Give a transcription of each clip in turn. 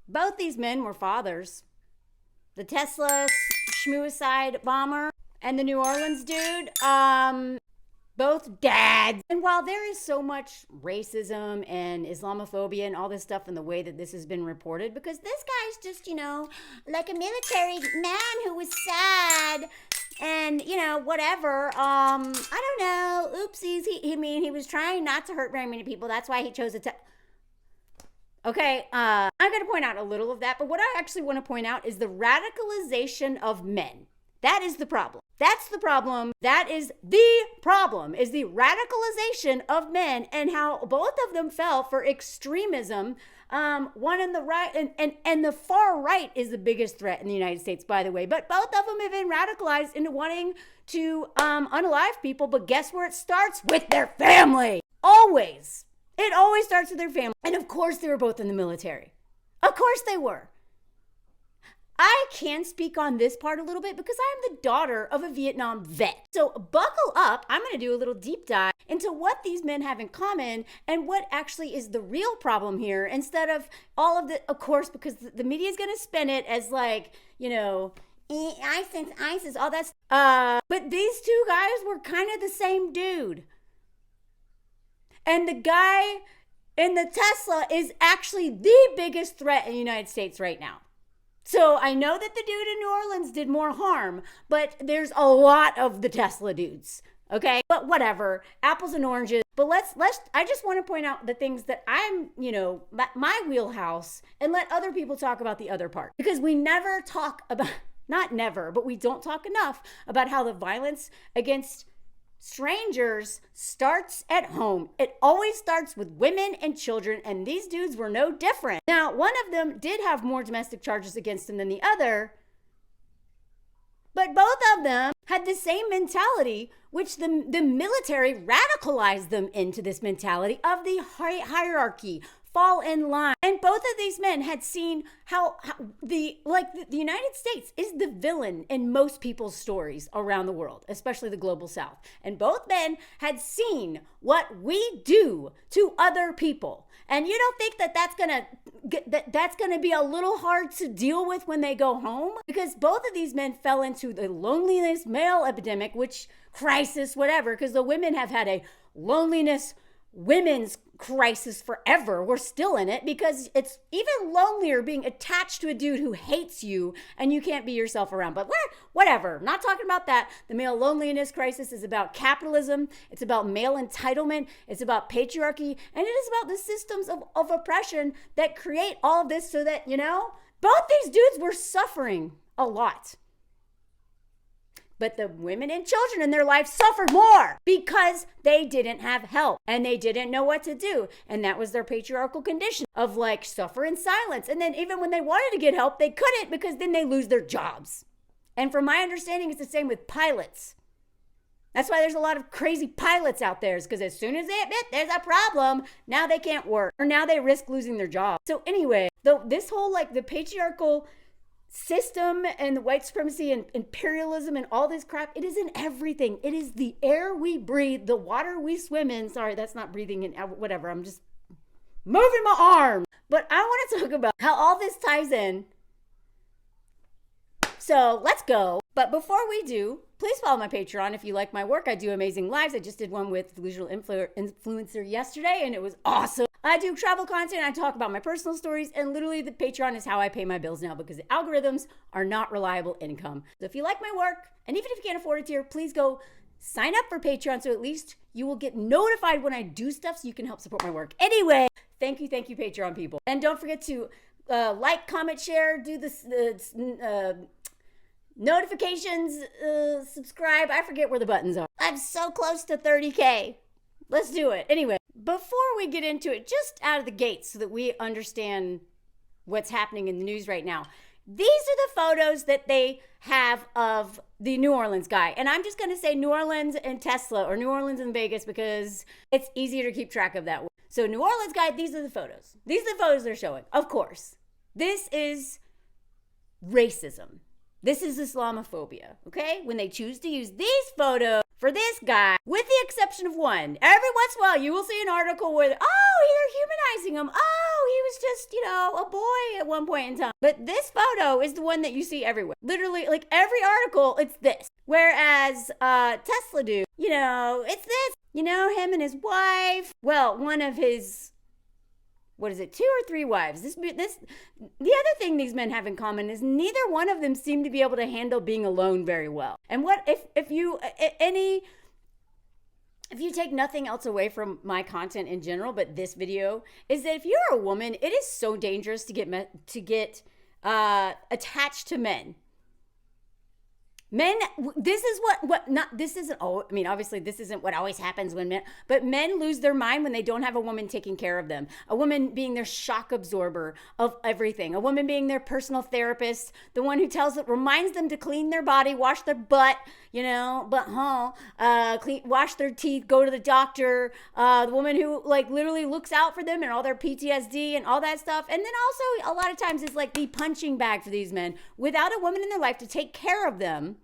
Both these men were fathers. The Tesla schmuicide bomber and the New Orleans dude, both dads. And while there is so much racism and Islamophobia and all this stuff in the way that this has been reported, because this guy's just, like a military man who was sad and, whatever. I don't know. Oopsies. He was trying not to hurt very many people. That's why he chose to. Okay, I'm going to point out a little of that, but what I actually want to point out is the radicalization of men. That is the problem. That's the problem. That is the problem, is the radicalization of men and how both of them fell for extremism. One in the right and the far right is the biggest threat in the United States, by the way. But both of them have been radicalized into wanting to unalive people. But guess where it starts? With their family. Always. It always starts with their family. And of course they were both in the military. Of course they were. I can speak on this part a little bit because I am the daughter of a Vietnam vet. So buckle up. I'm going to do a little deep dive into what these men have in common and what actually is the real problem here, instead of all of the, of course, because the media is going to spin it as like, ISIS, all that stuff. But these two guys were kind of the same dude. And the guy in the Tesla is actually the biggest threat in the United States right now. So I know that the dude in New Orleans did more harm, but there's a lot of the Tesla dudes, okay? But whatever, apples and oranges. But I just want to point out the things that I'm, my wheelhouse, and let other people talk about the other part. Because we never talk about, not never, but we don't talk enough about how the violence against strangers starts at home. It always starts with women and children, and these dudes were no different. Now, one of them did have more domestic charges against him than the other, but both of them had the same mentality, which the military radicalized them into this mentality of the hierarchy. Fall in line. And both of these men had seen how the United States is the villain in most people's stories around the world, especially the global South. And both men had seen what we do to other people. And you don't think that that's gonna be a little hard to deal with when they go home? Because both of these men fell into the loneliness male epidemic, which crisis, whatever, because the women have had a loneliness women's crisis forever. We're still in it because it's even lonelier being attached to a dude who hates you and you can't be yourself around. But whatever, not talking about that. The male loneliness crisis is about capitalism. It's about male entitlement. It's about patriarchy. And it is about the systems of oppression that create all of this so that, both these dudes were suffering a lot. But the women and children in their life suffered more because they didn't have help and they didn't know what to do. And that was their patriarchal condition of suffer in silence. And then even when they wanted to get help, they couldn't because then they lose their jobs. And from my understanding, it's the same with pilots. That's why there's a lot of crazy pilots out there, is because as soon as they admit there's a problem, now they can't work or now they risk losing their job. So anyway, this whole the patriarchal system and the white supremacy and imperialism and all this crap, it is in everything. It is the air we breathe, the water we swim in. Sorry, that's not breathing in, whatever. I'm just moving my arm. But I want to talk about how all this ties in. So let's go. But before we do, please follow my Patreon if you like my work. I do amazing lives. I just did one with Delusional Influencer yesterday and it was awesome. I do travel content. I talk about my personal stories, and literally the Patreon is how I pay my bills now because the algorithms are not reliable income. So if you like my work, and even if you can't afford it here, please go sign up for Patreon so at least you will get notified when I do stuff so you can help support my work. Anyway, thank you, Patreon people. And don't forget to like, comment, share, do this notifications, subscribe. I forget where the buttons are. I'm so close to 30K. Let's do it. Anyway, before we get into it, just out of the gate so that we understand what's happening in the news right now, these are the photos that they have of the New Orleans guy. And I'm just going to say New Orleans and Tesla, or New Orleans and Vegas, because it's easier to keep track of that. So New Orleans guy, these are the photos. These are the photos they're showing. Of course, this is racism. This is Islamophobia, okay? When they choose to use these photos for this guy, with the exception of one. Every once in a while, you will see an article where, they're humanizing him. Oh, he was just, a boy at one point in time. But this photo is the one that you see everywhere. Literally, like every article, it's this. Whereas Tesla dude, it's this. Him and his wife. Well, one of his, 2 or 3 wives. The other thing these men have in common is neither one of them seem to be able to handle being alone very well. And what if you take nothing else away from my content in general, but this video, is that if you're a woman, it is so dangerous to get attached to men. Men, this is obviously this isn't what always happens when men lose their mind when they don't have a woman taking care of them. A woman being their shock absorber of everything. A woman being their personal therapist, the one who reminds them to clean their body, wash their butt, wash their teeth, go to the doctor. The woman who literally looks out for them and all their PTSD and all that stuff. And then also a lot of times it's like the punching bag for these men without a woman in their life to take care of them.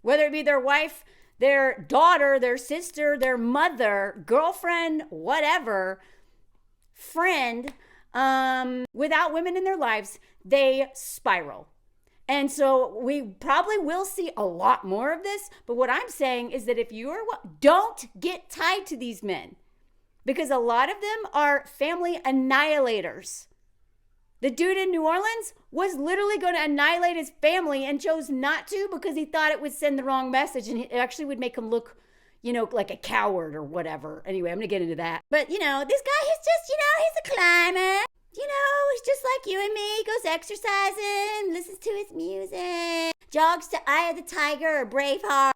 Whether it be their wife, their daughter, their sister, their mother, girlfriend, whatever, friend, without women in their lives, they spiral. And so we probably will see a lot more of this. But what I'm saying is that if don't get tied to these men, because a lot of them are family annihilators. The dude in New Orleans was literally going to annihilate his family and chose not to because he thought it would send the wrong message and it actually would make him look, like a coward or whatever. Anyway, I'm going to get into that. But, this guy is just, he's a climber. He's just like you and me. He goes exercising, listens to his music, jogs to Eye of the Tiger or Braveheart.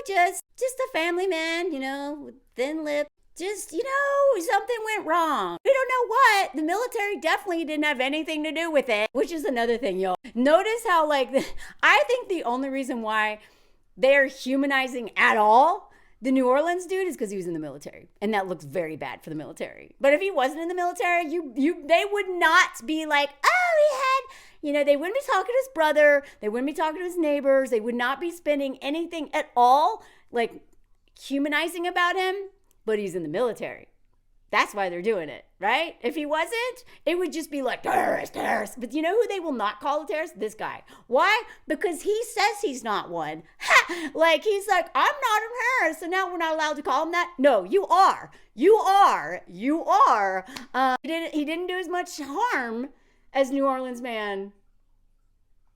Just a family man, with thin lips. Just, something went wrong. We don't know what. The military definitely didn't have anything to do with it, which is another thing, y'all. Notice how, I think the only reason why they're humanizing at all the New Orleans dude is because he was in the military. And that looks very bad for the military. But if he wasn't in the military, they would not be like, he had, they wouldn't be talking to his brother. They wouldn't be talking to his neighbors. They would not be spending anything at all, humanizing about him. But he's in the military. That's why they're doing it, right? If he wasn't, it would just be like, terrorist. But you know who they will not call a terrorist? This guy. Why? Because he says he's not one. He's like, I'm not a terrorist, so now we're not allowed to call him that? No, you are. You are. He didn't do as much harm as New Orleans man,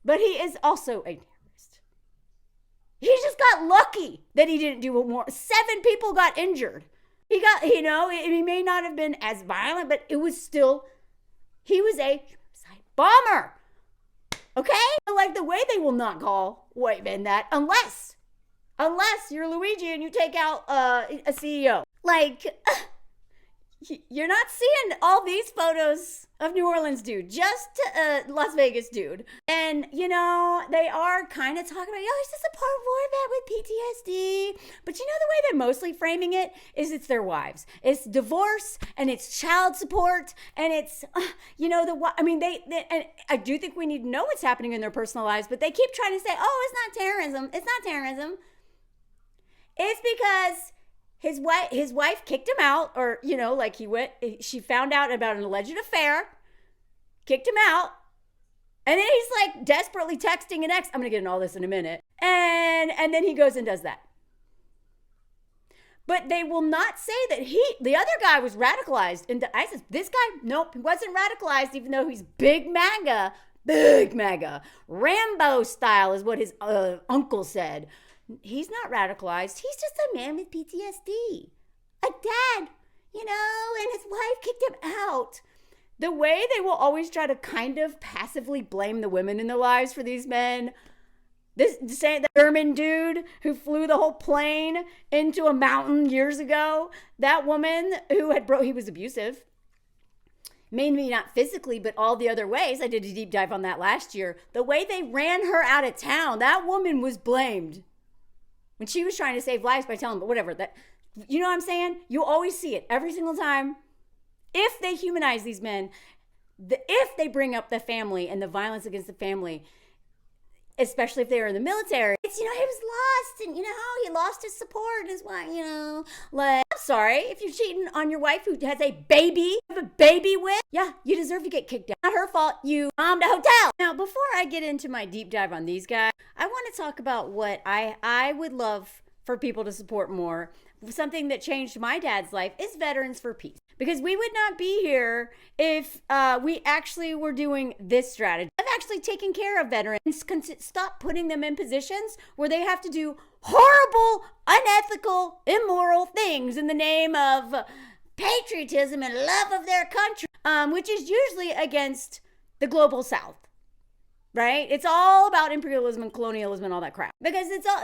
but he is also a terrorist. He just got lucky that he didn't do more. 7 people got injured. He got, he may not have been as violent, but it was still, he was a suicide bomber. Okay? The way they will not call white men that unless you're Luigi and you take out a CEO. You're not seeing all these photos of New Orleans dude, just Las Vegas dude. And, they are kind of talking about, he's just a poor war vet with PTSD. But the way they're mostly framing it is it's their wives. It's divorce and it's child support and it's, and I do think we need to know what's happening in their personal lives, but they keep trying to say, it's not terrorism. It's not terrorism. It's because his wife kicked him out, or, she found out about an alleged affair, kicked him out, and then he's desperately texting an ex. I'm going to get into all this in a minute. And then he goes and does that. But they will not say that the other guy was radicalized into ISIS. This guy, nope, he wasn't radicalized, even though he's big MAGA, Rambo style is what his uncle said. He's not radicalized. He's just a man with PTSD. A dad, and his wife kicked him out. The way they will always try to kind of passively blame the women in their lives for these men. The German dude who flew the whole plane into a mountain years ago. That woman who he was abusive. Maybe not physically, but all the other ways. I did a deep dive on that last year. The way they ran her out of town, that woman was blamed. When she was trying to save lives by telling them, but whatever, that, you know what I'm saying? You always see it every single time. If they humanize these men, if they bring up the family and the violence against the family, especially if they were in the military. It's, he was lost, and he lost his support, his wife, like, I'm sorry, if you're cheating on your wife who has a baby, with, yeah, you deserve to get kicked out. Not her fault, you bombed a hotel. Now, before I get into my deep dive on these guys, I want to talk about what I would love for people to support more. Something that changed my dad's life is Veterans for Peace. Because we would not be here if we actually were doing this strategy of actually taking care of veterans. Stop putting them in positions where they have to do horrible, unethical, immoral things in the name of patriotism and love of their country, which is usually against the global South. Right? It's all about imperialism and colonialism and all that crap. Because it's all,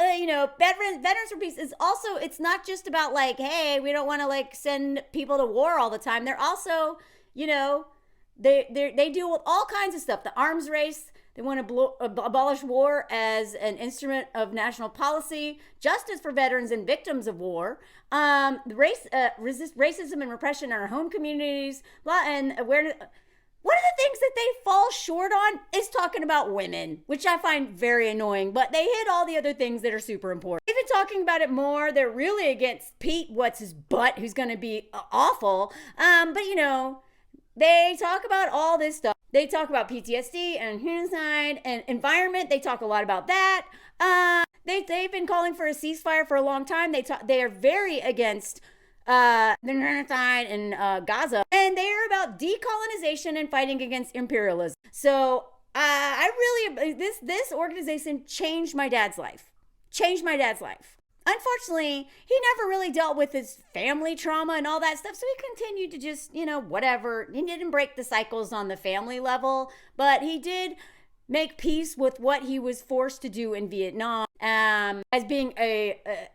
Veterans for Peace is also, it's not just about like, hey, we don't want to like send people to war all the time. They're also, they deal with all kinds of stuff. The arms race, they want to abolish war as an instrument of national policy, justice for veterans and victims of war, resist racism and repression in our home communities, and awareness. One of the things that they fall short on is talking about women, which I find very annoying, but they hit all the other things that are super important. Even talking about it more, they're really against Pete, what's his butt, who's going to be awful. But they talk about all this stuff. They talk about PTSD and genocide and environment. They talk a lot about that. They've been calling for a ceasefire for a long time. They are very against the genocide in Gaza, and they are about decolonization and fighting against imperialism. So this organization changed my dad's life. Unfortunately, he never really dealt with his family trauma and all that stuff, so he continued to just, whatever. He didn't break the cycles on the family level, but he did make peace with what he was forced to do in Vietnam, as being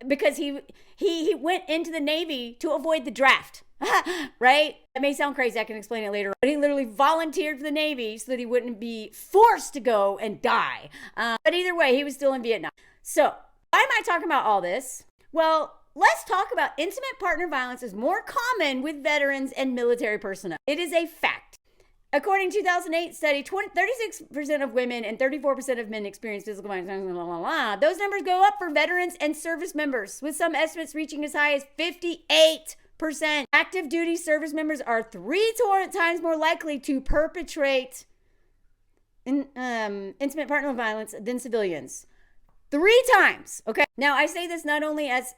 because he went into the Navy to avoid the draft, right? That may sound crazy. I can explain it later. But he literally volunteered for the Navy so that he wouldn't be forced to go and die. But either way, he was still in Vietnam. So why am I talking about all this? Well, let's talk about intimate partner violence is more common with veterans and military personnel. It is a fact. According to 2008 study, 36% of women and 34% of men experience physical violence. Those numbers go up for veterans and service members, with some estimates reaching as high as 58%. Active duty service members are 3 times more likely to perpetrate intimate partner violence than civilians. 3 times. Okay. Now, I say this not only as,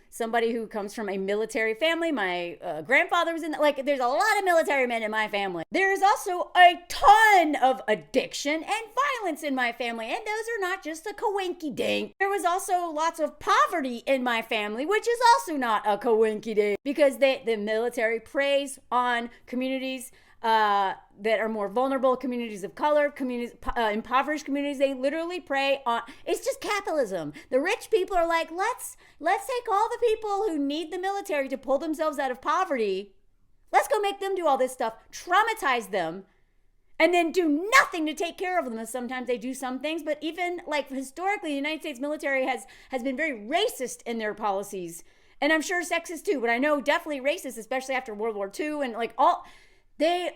somebody who comes from a military family. My grandfather was there's a lot of military men in my family. There's also a ton of addiction and violence in my family. And those are not just a coinky dink. There was also lots of poverty in my family, which is also not a coinky dink, because the military preys on communities that are more vulnerable, communities of color, impoverished communities. They literally prey on, it's just capitalism. The rich people are like, let's take all the people who need the military to pull themselves out of poverty. Let's go make them do all this stuff, traumatize them, and then do nothing to take care of them. And sometimes they do some things, but even historically, the United States military has been very racist in their policies. And I'm sure sexist too, but I know definitely racist, especially after World War II and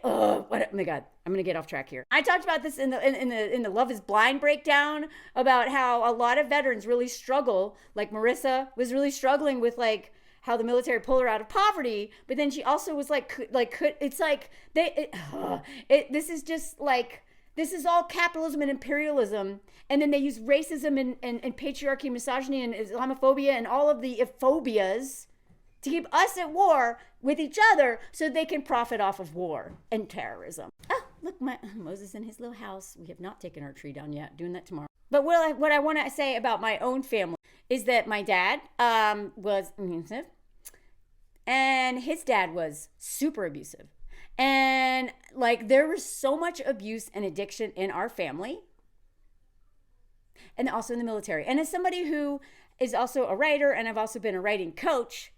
oh my God, I'm gonna get off track here. I talked about this in the Love is Blind breakdown about how a lot of veterans really struggle. Like Marissa was really struggling with how the military pulled her out of poverty, but then she also was this is all capitalism and imperialism, and then they use racism and patriarchy, misogyny, and Islamophobia and all of the phobias to keep us at war with each other so they can profit off of war and terrorism. Oh, look, Moses in his little house. We have not taken our tree down yet. Doing that tomorrow. But what I want to say about my own family is that my dad was abusive, and his dad was super abusive. And there was so much abuse and addiction in our family, and also in the military. And as somebody who is also a writer, and I've also been a writing coach,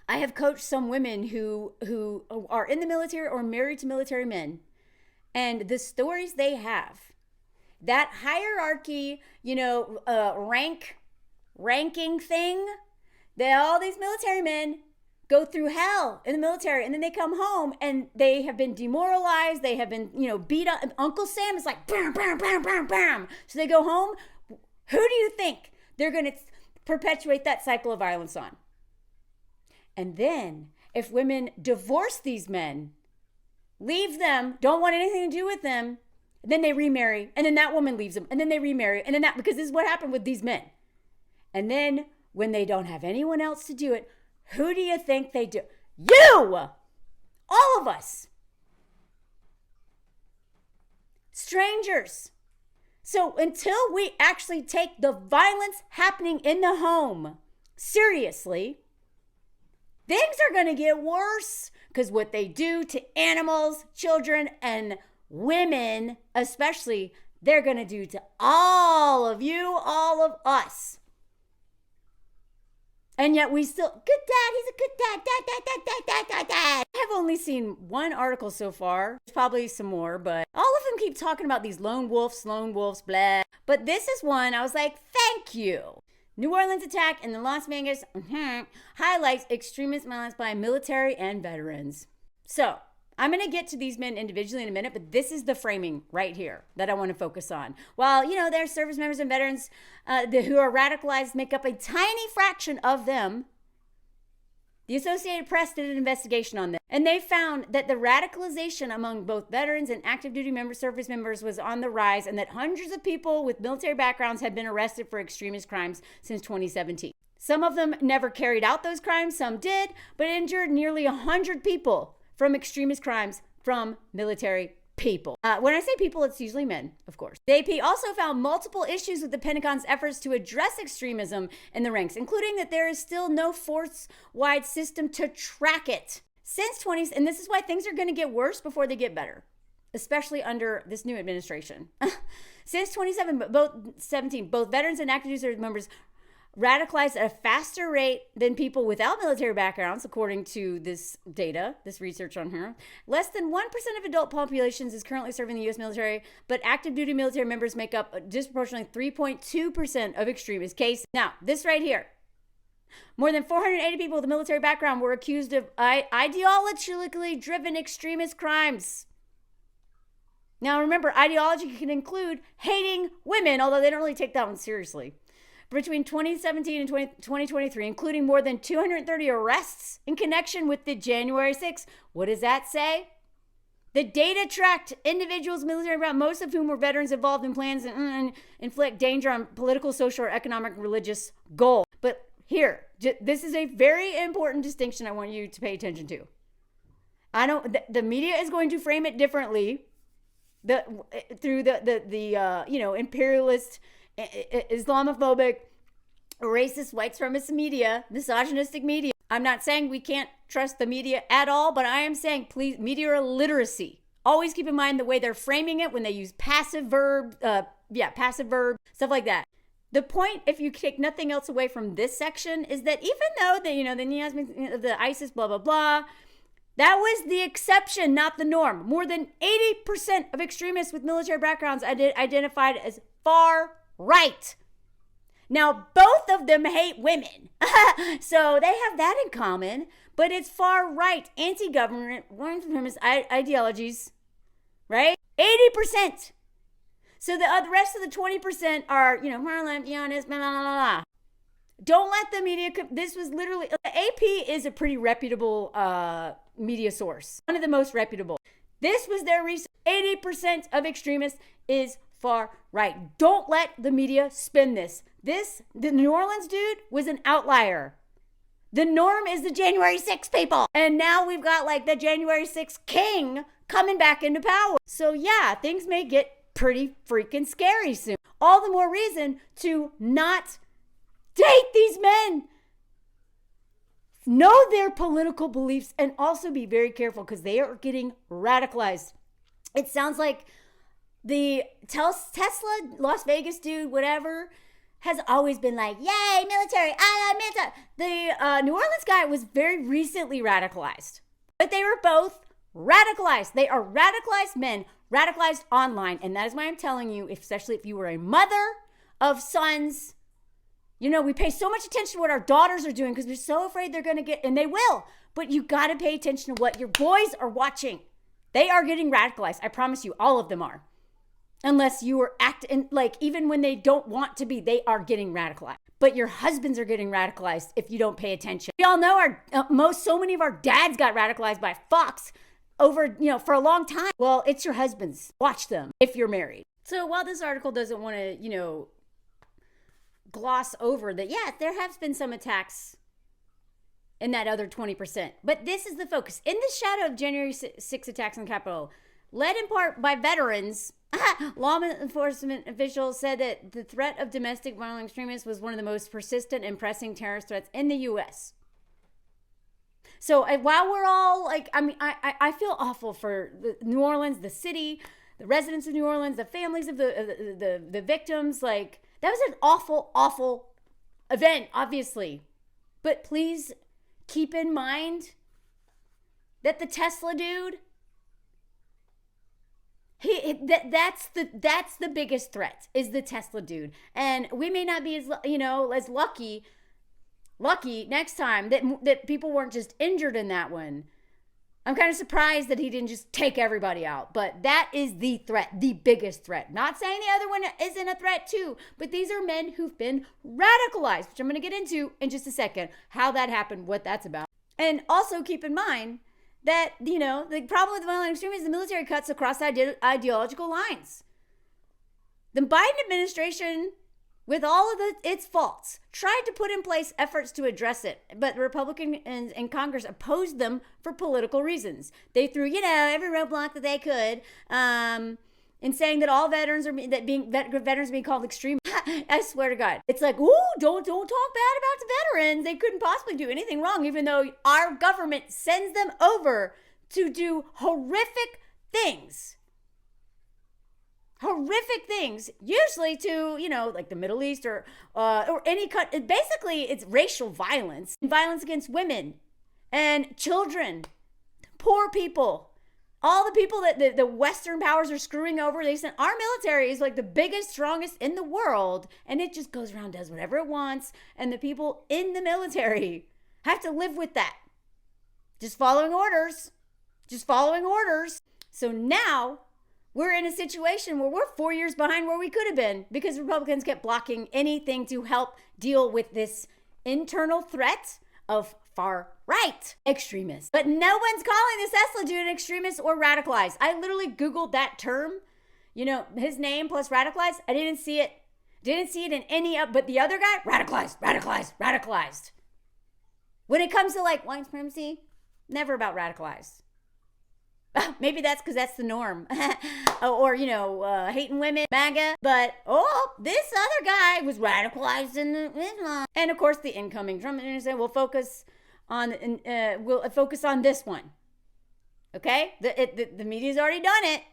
I have coached some women who are in the military or married to military men, and the stories they have, that hierarchy, ranking thing, that all these military men go through hell in the military, and then they come home and they have been demoralized, they have been, beat up. Uncle Sam is like bam, bam, bam, bam, bam. So they go home. Who do you think they're going to perpetuate that cycle of violence on? And then if women divorce these men, leave them, don't want anything to do with them, then they remarry, and then that woman leaves them, and then they remarry, and then that, because this is what happened with these men. And then when they don't have anyone else to do it, who do you think they do? You! All of us. Strangers. So until we actually take the violence happening in the home seriously, things are going to get worse, because what they do to animals, children, and women especially, they're going to do to all of you, all of us. And yet we still, good dad, he's a good dad, dad. I have only seen one article so far. There's probably some more, but all of them keep talking about these lone wolves, blah. But this is one I was like, thank you. New Orleans attack in the Las Vegas highlights extremist violence by military and veterans. So I'm going to get to these men individually in a minute, but this is the framing right here that I want to focus on. While, their service members and veterans who are radicalized make up a tiny fraction of them, the Associated Press did an investigation on this, and they found that the radicalization among both veterans and active duty service members was on the rise, and that hundreds of people with military backgrounds had been arrested for extremist crimes since 2017. Some of them never carried out those crimes, some did, but injured nearly 100 people from extremist crimes from military people. When I say people, it's usually men, of course. The AP also found multiple issues with the Pentagon's efforts to address extremism in the ranks, including that there is still no force-wide system to track it. And this is why things are going to get worse before they get better, especially under this new administration. Since 2017, both veterans and active duty members radicalized at a faster rate than people without military backgrounds, according to this data, this research on her. Less than 1% of adult populations is currently serving the U.S. military, but active duty military members make up disproportionately 3.2% of extremist cases. Now, this right here. More than 480 people with a military background were accused of ideologically driven extremist crimes. Now, remember, ideology can include hating women, although they don't really take that one seriously. Between 2017 and 2023, including more than 230 arrests in connection with the January 6th. What does that say? The data tracked individuals, military background, most of whom were veterans involved in plans and inflict danger on political, social, or economic, religious goals. But here, this is a very important distinction I want you to pay attention to. The media is going to frame it differently, through the imperialist, Islamophobic, racist, white supremacist media, misogynistic media. I'm not saying we can't trust the media at all, but I am saying, please, media literacy. Always keep in mind the way they're framing it when they use passive verb, stuff like that. The point, if you take nothing else away from this section, is that even though the ISIS, blah, blah, blah, that was the exception, not the norm. More than 80% of extremists with military backgrounds identified as far right. Now, both of them hate women. So they have that in common, but it's far right, anti-government, one supremacist ideologies, right? 80%. So the rest of the 20% are, Harlem, Giannis, blah, blah, blah, blah. Don't let the media, this was literally, AP is a pretty reputable media source. One of the most reputable. This was their research. 80% of extremists is far right. Don't let the media spin this. The New Orleans dude was an outlier. The norm is the January 6th people. And now we've got the January 6th king coming back into power. So yeah, things may get pretty freaking scary soon. All the more reason to not date these men. Know their political beliefs and also be very careful because they are getting radicalized. It sounds like the Tesla, Las Vegas dude, whatever, has always been like, yay, military, I love military. The New Orleans guy was very recently radicalized. But they were both radicalized. They are radicalized men, radicalized online. And that is why I'm telling you, especially if you were a mother of sons, You know, we pay so much attention to what our daughters are doing because we're so afraid they're going to get, and they will, but you got to pay attention to what your boys are watching. They are getting radicalized. I promise you, all of them are. Unless you are acting like, even when they don't want to be, they are getting radicalized. But your husbands are getting radicalized if you don't pay attention. We all know so many of our dads got radicalized by Fox over, for a long time. Well, it's your husbands. Watch them if you're married. So while this article doesn't want to, gloss over that, yeah, there have been some attacks in that other 20%. But this is the focus. In the shadow of January 6 attacks on the Capitol, led in part by veterans, law enforcement officials said that the threat of domestic violent extremists was one of the most persistent and pressing terrorist threats in the U.S. So while we're all like, I feel awful for New Orleans, the city, the residents of New Orleans, the families of the victims. Like, that was an awful, awful event, obviously. But please keep in mind that the Tesla dude, that's the biggest threat, is the Tesla dude. And we may not be as lucky next time that people weren't just injured in that one. I'm kind of surprised that he didn't just take everybody out, but that is the threat, the biggest threat. Not saying the other one isn't a threat too, but these are men who've been radicalized, which I'm going to get into in just a second, how that happened, what that's about. And also keep in mind that, the problem with violent extremism is the military cuts across ideological lines. The Biden administration, with all of its faults, tried to put in place efforts to address it, but the Republicans in Congress opposed them for political reasons. They threw, every roadblock that they could, in saying that all veterans veterans being called extreme. I swear to God, it's like, ooh, don't talk bad about the veterans. They couldn't possibly do anything wrong, even though our government sends them over to do horrific things. Usually to, like the Middle East or any country. Basically, it's racial violence against women and children, poor people, all the people that the Western powers are screwing over. They sent our military is like the biggest, strongest in the world, and it just goes around, does whatever it wants, and the people in the military have to live with that. Just following orders. So now we're in a situation where we're 4 years behind where we could have been because Republicans kept blocking anything to help deal with this internal threat of far-right extremists. But no one's calling this Tesla dude an extremist or radicalized. I literally Googled that term, his name plus radicalized. I didn't see it. In any of, but the other guy, radicalized. When it comes to like white supremacy, never about radicalized. Maybe that's because that's the norm. Or, hating women, MAGA. But, this other guy was radicalized in Islam. And, of course, the incoming Trump administration will focus on this one. Okay? The media's already done it.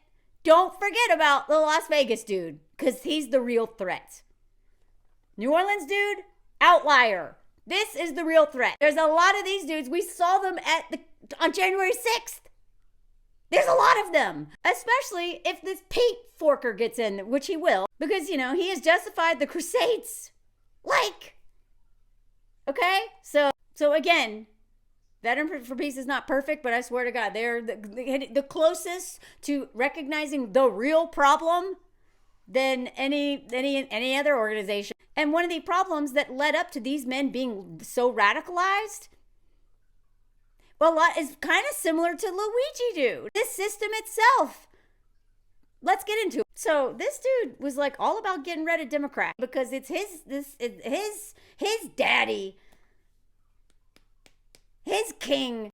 Don't forget about the Las Vegas dude, because he's the real threat. New Orleans dude, outlier. This is the real threat. There's a lot of these dudes. We saw them on January 6th. There's a lot of them, especially if this Pete Forker gets in, which he will, because, he has justified the Crusades. Okay? So again, Veteran for Peace is not perfect, but I swear to God, they're the closest to recognizing the real problem than any other organization. And one of the problems that led up to these men being so radicalized, well, a lot is kind of similar to Luigi dude. This system itself. Let's get into it. So this dude was like all about getting rid of Democrats because it's his daddy, his king.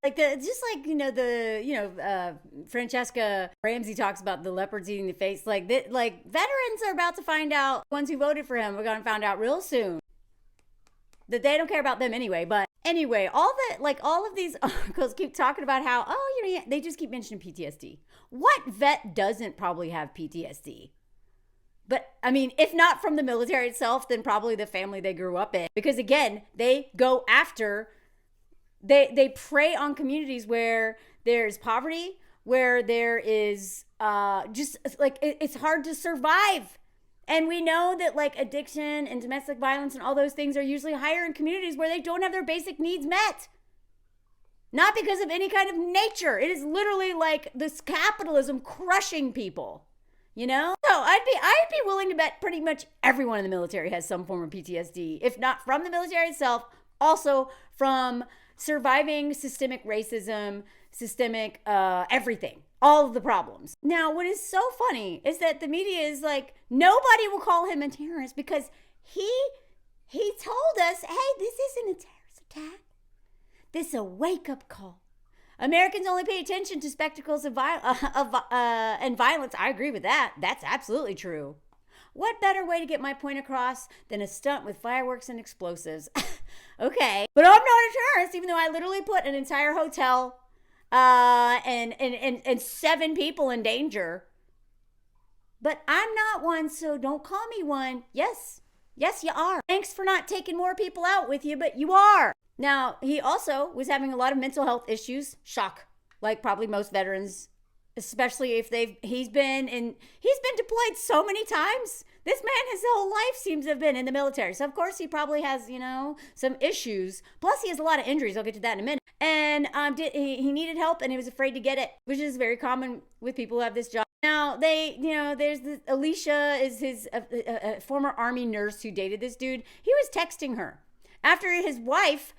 Francesca Ramsey talks about the leopards eating the face. Veterans are about to find out. Ones who voted for him, we're going to find out real soon that they don't care about them anyway. But anyway, all of these articles keep talking about how, they just keep mentioning PTSD. What vet doesn't probably have PTSD? But if not from the military itself, then probably the family they grew up in. Because again, they go after, they prey on communities where there's poverty, where there is it's hard to survive. And we know that like addiction and domestic violence and all those things are usually higher in communities where they don't have their basic needs met. Not because of any kind of nature. It is literally like this capitalism crushing people, you know? So I'd be willing to bet pretty much everyone in the military has some form of PTSD, if not from the military itself, also from surviving systemic racism, systemic everything, all of the problems. Now, what is so funny is that the media is like, nobody will call him a terrorist because he told us, hey, this isn't a terrorist attack. This is a wake-up call. Americans only pay attention to spectacles and violence. I agree with that. That's absolutely true. What better way to get my point across than a stunt with fireworks and explosives? Okay. But I'm not a terrorist, even though I literally put an entire hotel and 7 people in danger. But I'm not one, so don't call me one. Yes, you are. Thanks for not taking more people out with you, but you are. Now, he also was having a lot of mental health issues. Shock. Like probably most veterans, especially if he's been deployed so many times. This man, his whole life seems to have been in the military. So of course he probably has, some issues. Plus he has a lot of injuries. I'll get to that in a minute. And he needed help and he was afraid to get it, which is very common with people who have this job. Now there's this Alicia is his a former army nurse who dated this dude. He was texting her after his wife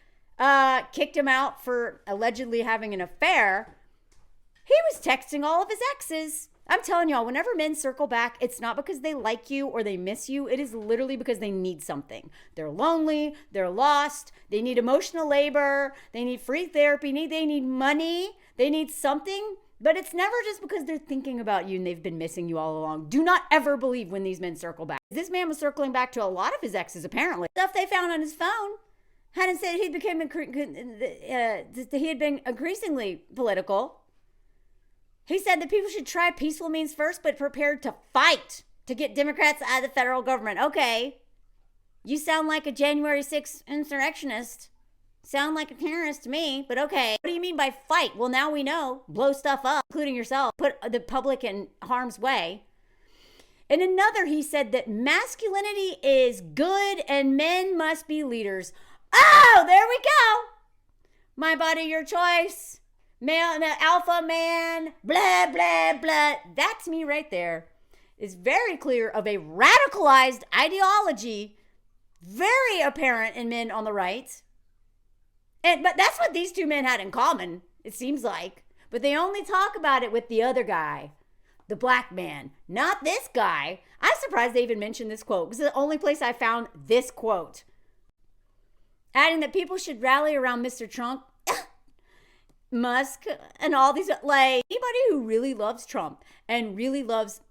kicked him out for allegedly having an affair. He was texting all of his exes. I'm telling y'all, whenever men circle back, it's not because they like you or they miss you. It is literally because they need something. They're lonely. They're lost. They need emotional labor. They need free therapy. They need money. They need something. But it's never just because they're thinking about you and they've been missing you all along. Do not ever believe when these men circle back. This man was circling back to a lot of his exes, apparently. Stuff they found on his phone hadn't said he had been increasingly political. He said that people should try peaceful means first, but prepared to fight to get Democrats out of the federal government. Okay. You sound like a January 6th insurrectionist. Sound like a terrorist to me, but okay. What do you mean by fight? Well, now we know. Blow stuff up, including yourself. Put the public in harm's way. In another, he said that masculinity is good and men must be leaders. Oh, there we go. My body, your choice. Male, the alpha man, blah, blah, blah. That's me right there. It's very clear of a radicalized ideology, very apparent in men on the right. But that's what these two men had in common, it seems like. But they only talk about it with the other guy, the black man, not this guy. I'm surprised they even mentioned this quote. This is the only place I found this quote. Adding that people should rally around Mr. Trump, Musk, and all these, like, anybody who really loves Trump and really loves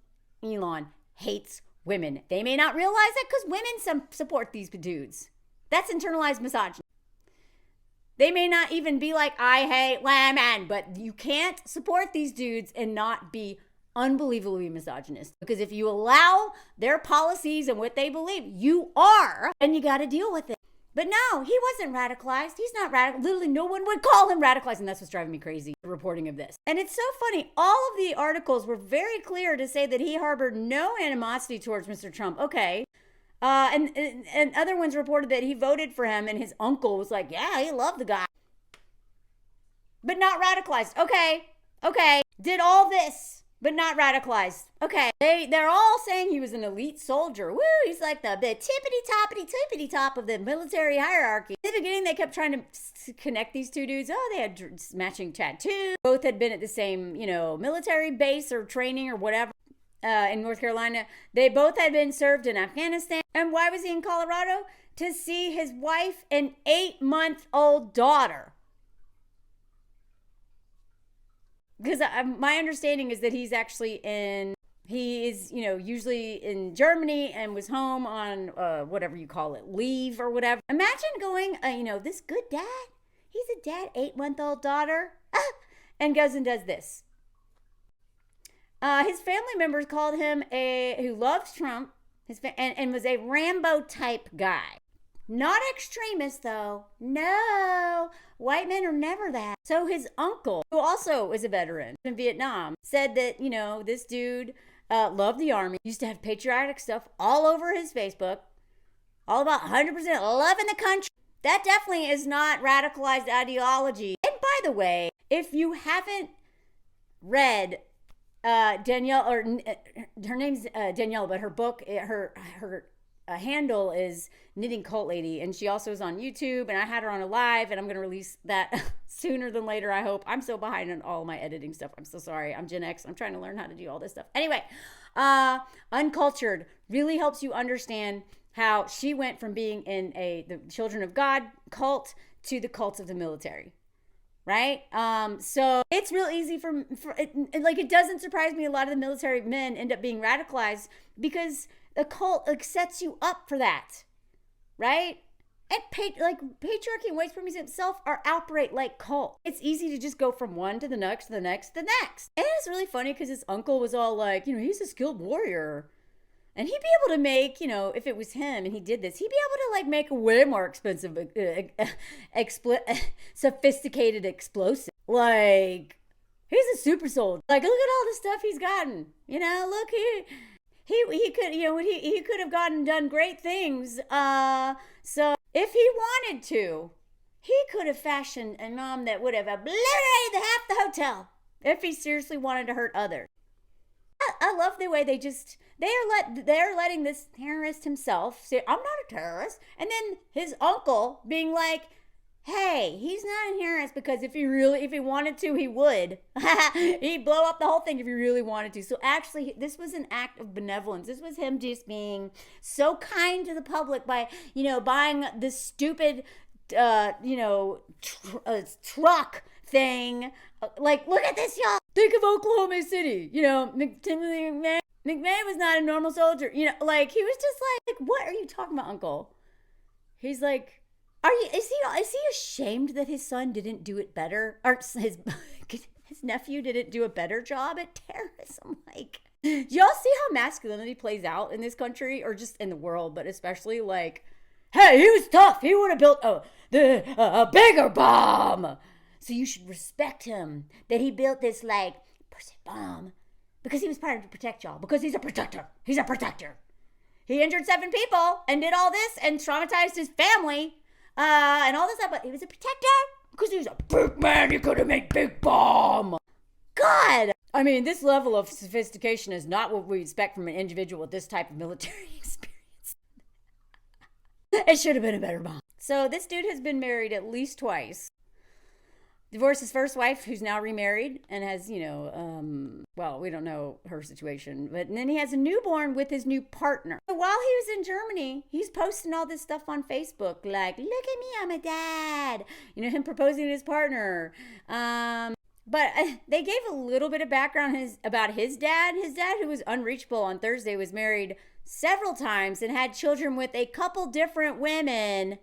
Elon hates women. They may not realize it because women support these dudes. That's internalized misogyny. They may not even be like, I hate women, but you can't support these dudes and not be unbelievably misogynist. Because if you allow their policies and what they believe, you are, and you got to deal with it. But no, he wasn't radicalized. He's not radical. Literally, no one would call him radicalized. And that's what's driving me crazy, the reporting of this. And it's so funny. All of the articles were very clear to say that he harbored no animosity towards Mr. Trump. Okay. And other ones reported that he voted for him and his uncle was like, yeah, he loved the guy. But not radicalized. Okay. Did all this, but not radicalized. Okay. They're all saying he was an elite soldier. Woo, he's like the tippity top of the military hierarchy. In the beginning, they kept trying to connect these two dudes. Oh, they had matching tattoos. Both had been at the same, military base or training or whatever in North Carolina. They both had been served in Afghanistan. And why was he in Colorado? To see his wife and 8-month-old daughter. Because my understanding is that he is usually in Germany and was home on whatever you call it, leave or whatever. Imagine going, this good dad, he's a dad, 8-month-old daughter, and goes and does this. His family members called him who loved Trump, and was a Rambo type guy. Not extremist, though. No, white men are never that. So his uncle, who also is a veteran in Vietnam, said that, this dude loved the army, used to have patriotic stuff all over his Facebook, all about 100% loving the country. That definitely is not radicalized ideology. And by the way, if you haven't read Danielle, or her name's Danielle, but her book, her handle is Knitting Cult Lady, and she also is on YouTube, and I had her on a live, and I'm going to release that sooner than later, I hope. I'm so behind on all my editing stuff. I'm so sorry. I'm Gen X. I'm trying to learn how to do all this stuff. Anyway, Uncultured really helps you understand how she went from being in the Children of God cult to the cults of the military. Right? So it's real easy for it doesn't surprise me a lot of the military men end up being radicalized because the cult sets you up for that. Right? And patriarchy and white supremacy itself operate like cult. It's easy to just go from one to the next, to the next, to the next. And it's really funny because his uncle was all like, he's a skilled warrior. And he'd be able to make, if it was him and he did this, he'd be able to make a way more expensive, sophisticated explosive. He's a super soldier. Look at all the stuff he's gotten. Look, he could, he could have done great things. So if he wanted to, he could have fashioned a mom that would have obliterated half the hotel if he seriously wanted to hurt others. I love the way they're letting this terrorist himself say, I'm not a terrorist. And then his uncle being like, hey, he's not a terrorist because if he wanted to, he would. He'd blow up the whole thing if he really wanted to. So actually, this was an act of benevolence. This was him just being so kind to the public by, buying this stupid, truck thing. Look at this, y'all. Think of Oklahoma City. McMahon was not a normal soldier. He was just like, what are you talking about, Uncle? He's like, is he ashamed that his son didn't do it better? Or his nephew didn't do a better job at terrorism? Do y'all see how masculinity plays out in this country, or just in the world, but especially hey, he was tough. He would have built a bigger bomb. So you should respect him that he built this person bomb because he was trying to protect y'all, because he's a protector. He's a protector. He injured 7 people and did all this and traumatized his family and all this stuff, but he was a protector because he was a big man. He could have made big bomb. God. I mean, this level of sophistication is not what we expect from an individual with this type of military experience. It should have been a better bomb. So this dude has been married at least twice. Divorced his first wife, who's now remarried and has, we don't know her situation. And then he has a newborn with his new partner. So while he was in Germany, he's posting all this stuff on Facebook, look at me, I'm a dad. Him proposing to his partner. But they gave a little bit of background about his dad. His dad, who was unreachable on Thursday, was married several times and had children with a couple different women.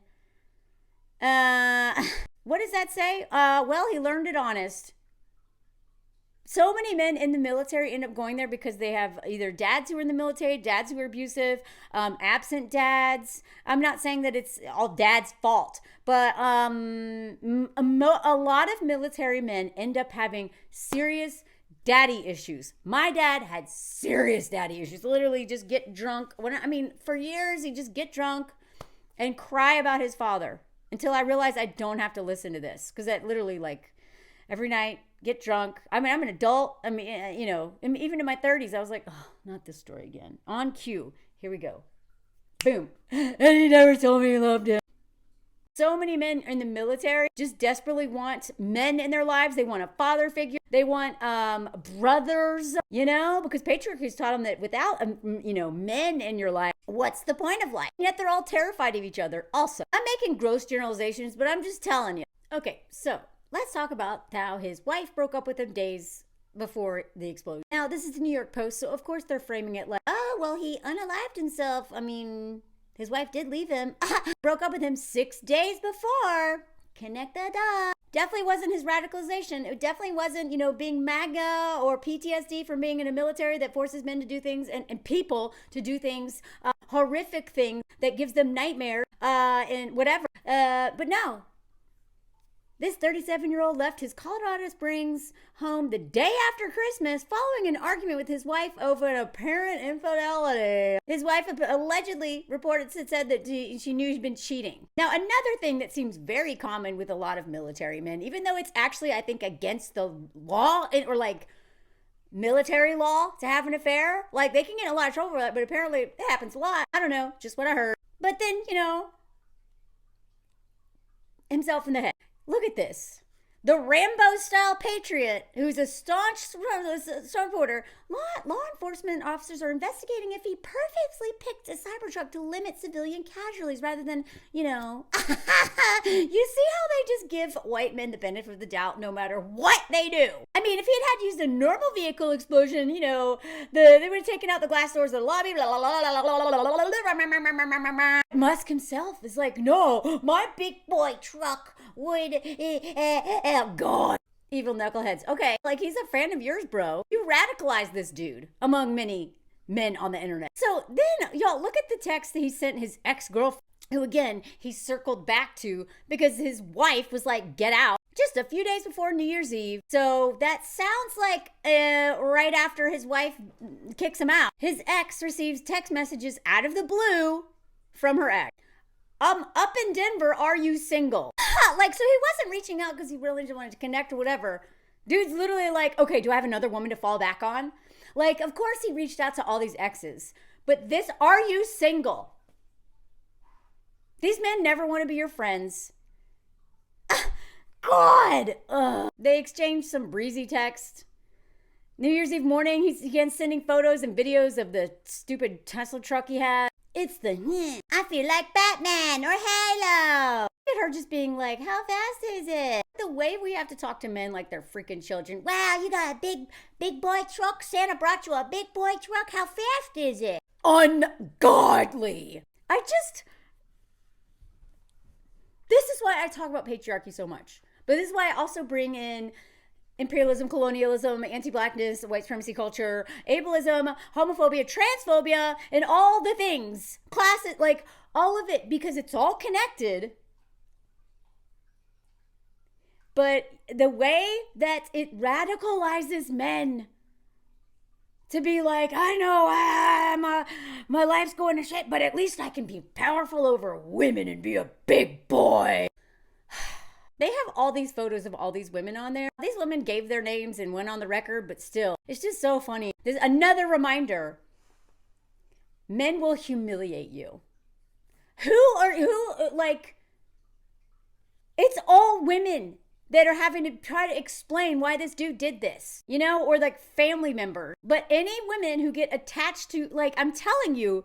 What does that say? He learned it honest. So many men in the military end up going there because they have either dads who are in the military, dads who are abusive, absent dads. I'm not saying that it's all dad's fault, but a lot of military men end up having serious daddy issues. My dad had serious daddy issues. Literally just get drunk. For years, he'd just get drunk and cry about his father. Until I realized I don't have to listen to this. Because that literally, every night, get drunk. I'm an adult. Even in my 30s, I was like, oh, not this story again. On cue. Here we go. Boom. And he never told me he loved him. So many men in the military just desperately want men in their lives. They want a father figure. They want brothers, because patriarchy taught them that without, men in your life, what's the point of life? Yet they're all terrified of each other also. I'm making gross generalizations, but I'm just telling you. Okay, so let's talk about how his wife broke up with him days before the explosion. Now, this is the New York Post, so of course they're framing it like, oh, well, he unalived himself. His wife did leave him. Broke up with him 6 days before. Connect the dots. Definitely wasn't his radicalization. It definitely wasn't, being MAGA or PTSD from being in a military that forces men to do things and people to do things, horrific things that gives them nightmares and whatever. But no. This 37-year-old left his Colorado Springs home the day after Christmas following an argument with his wife over an apparent infidelity. His wife allegedly said that she knew he'd been cheating. Now, another thing that seems very common with a lot of military men, even though it's actually, I think, against the law or like military law to have an affair, like they can get in a lot of trouble for that, but apparently it happens a lot. I don't know, just what I heard. But then, himself in the head. Look at this. The Rambo-style patriot, who's a staunch supporter, law enforcement officers are investigating if he purposely picked a Cybertruck to limit civilian casualties rather than, You see how they just give white men the benefit of the doubt no matter what they do? I mean, if he had used a normal vehicle explosion, they would have taken out the glass doors of the lobby. Musk himself is like, no, my big boy truck would, oh God. Evil knuckleheads. Okay, like he's a fan of yours, bro. You radicalized this dude among many men on the internet. So then, y'all, look at the text that he sent his ex-girlfriend, who again, he circled back to because his wife was like, get out, just a few days before New Year's Eve. So that sounds like right after his wife kicks him out. His ex receives text messages out of the blue from her ex. Up in Denver, are you single? Like, so he wasn't reaching out because he really just wanted to connect or whatever. Dude's literally like, okay, do I have another woman to fall back on? Like, of course he reached out to all these exes. But this, are you single? These men never want to be your friends. God! Ugh. They exchanged some breezy text. New Year's Eve morning, he's again sending photos and videos of the stupid Tesla truck he had. It's the, I feel like Batman or Halo. Look at her just being like, how fast is it? The way we have to talk to men like they're freaking children. Wow, you got a big boy truck? Santa brought you a big boy truck? How fast is it? Ungodly. This is why I talk about patriarchy so much. But this is why I also bring in imperialism, colonialism, anti-blackness, white supremacy culture, ableism, homophobia, transphobia, and all the things. Classes, like all of it, because it's all connected. But the way that it radicalizes men to be like, I know my life's going to shit, but at least I can be powerful over women and be a big boy. They have all these photos of all these women on there. These women gave their names and went on the record, but still, it's just so funny. There's another reminder. Men will humiliate you. It's all women that are having to try to explain why this dude did this, or like family members. But any women who get attached to, like, I'm telling you,